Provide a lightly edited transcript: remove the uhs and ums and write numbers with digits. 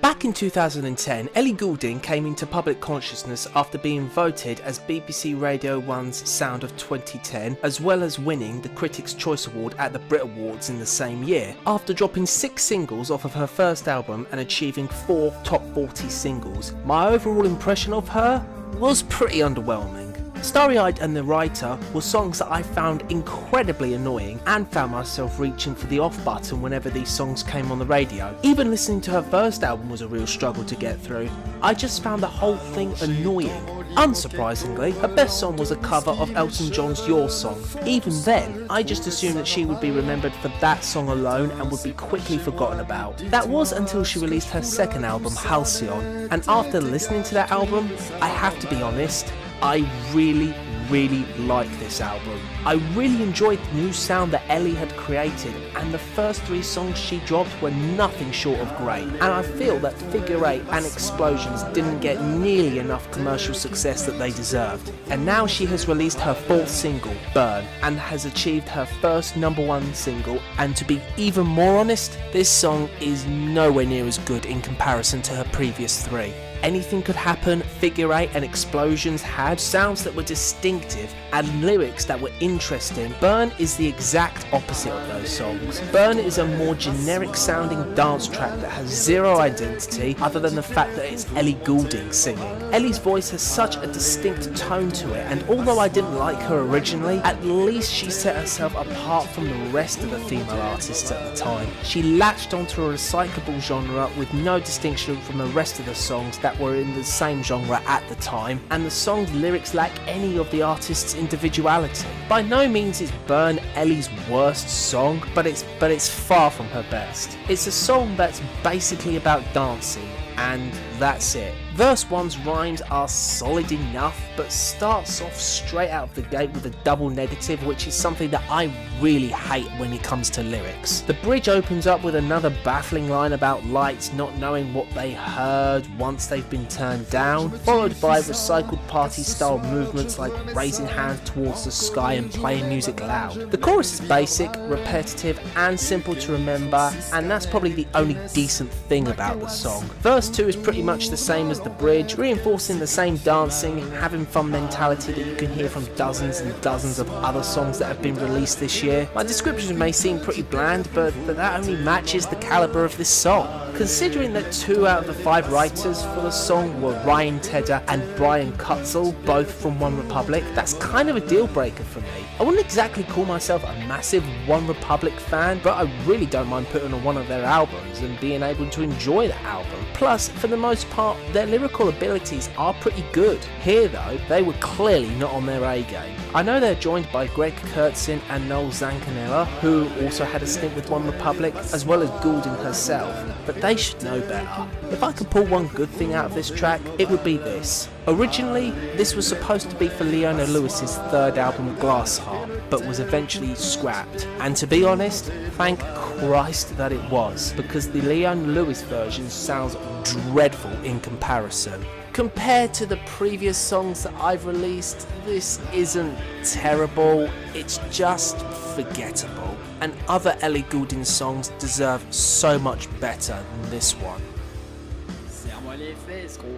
Back in 2010, Ellie Goulding came into public consciousness after being voted as BBC Radio 1's Sound of 2010, as well as winning the Critics' Choice Award at the Brit Awards in the same year, after dropping 6 singles off of her first album and achieving 4 top 40 singles. My overall impression of her was pretty underwhelming. Starry-Eyed and The Writer were songs that I found incredibly annoying and found myself reaching for the off button whenever these songs came on the radio. Even listening to her first album was a real struggle to get through. I just found the whole thing annoying. Unsurprisingly, her best song was a cover of Elton John's Your Song. Even then, I just assumed that she would be remembered for that song alone and would be quickly forgotten about. That was until she released her second album, Halcyon, and after listening to that album, I have to be honest, I really like this album. I really enjoyed the new sound that Ellie had created, and the first 3 songs she dropped were nothing short of great, and I feel that Figure 8 and Explosions didn't get nearly enough commercial success that they deserved. And now she has released her 4th single, Burn, and has achieved her first #1 single, and to be even more honest, this song is nowhere near as good in comparison to her previous 3. Anything Could Happen, Figure 8 and Explosions had sounds that were distinctive and lyrics that were interesting. Burn is the exact opposite of those songs. Burn is a more generic sounding dance track that has zero identity other than the fact that it's Ellie Goulding singing. Ellie's voice has such a distinct tone to it, and although I didn't like her originally, at least she set herself apart from the rest of the female artists at the time. She latched onto a recyclable genre with no distinction from the rest of the songs that were in the same genre at the time, and the song's lyrics lack any of the artist's individuality. By no means is Burn Ellie's worst song, but it's far from her best. It's a song that's basically about dancing, and that's it. Verse 1's rhymes are solid enough, but starts off straight out of the gate with a double negative, which is something that I really hate when it comes to lyrics. The bridge opens up with another baffling line about lights not knowing what they heard once they've been turned down, followed by recycled party-style movements like raising hands towards the sky and playing music loud. The chorus is basic, repetitive, and simple to remember, and that's probably the only decent thing about the song. Verse 2 is pretty much the same as the bridge, reinforcing the same dancing, having fun mentality that you can hear from dozens and dozens of other songs that have been released this year. My description may seem pretty bland, but that only matches the calibre of this song. Considering that 2 out of the 5 writers for the song were Ryan Tedder and Brian Kutzel, both from One Republic, that's kind of a deal breaker for me. I wouldn't exactly call myself a massive One Republic fan, but I really don't mind putting on one of their albums and being able to enjoy the album. Plus, for the most part, their lyrical abilities are pretty good. Here though, they were clearly not on their A game. I know they're joined by Greg Kurtzin and Noel Zancanella, who also had a stint with One Republic, as well as Goulding herself, but they should know better. If I could pull one good thing out of this track, it would be this. Originally, this was supposed to be for Leona Lewis's 3rd album, Glass Heart, but was eventually scrapped. And to be honest, thank Christ that it was, because the Leona Lewis version sounds dreadful in comparison. Compared to the previous songs that I've released, this isn't terrible, it's just forgettable. And other Ellie Goulding songs deserve so much better than this one. Serre-moi les fesses, gros.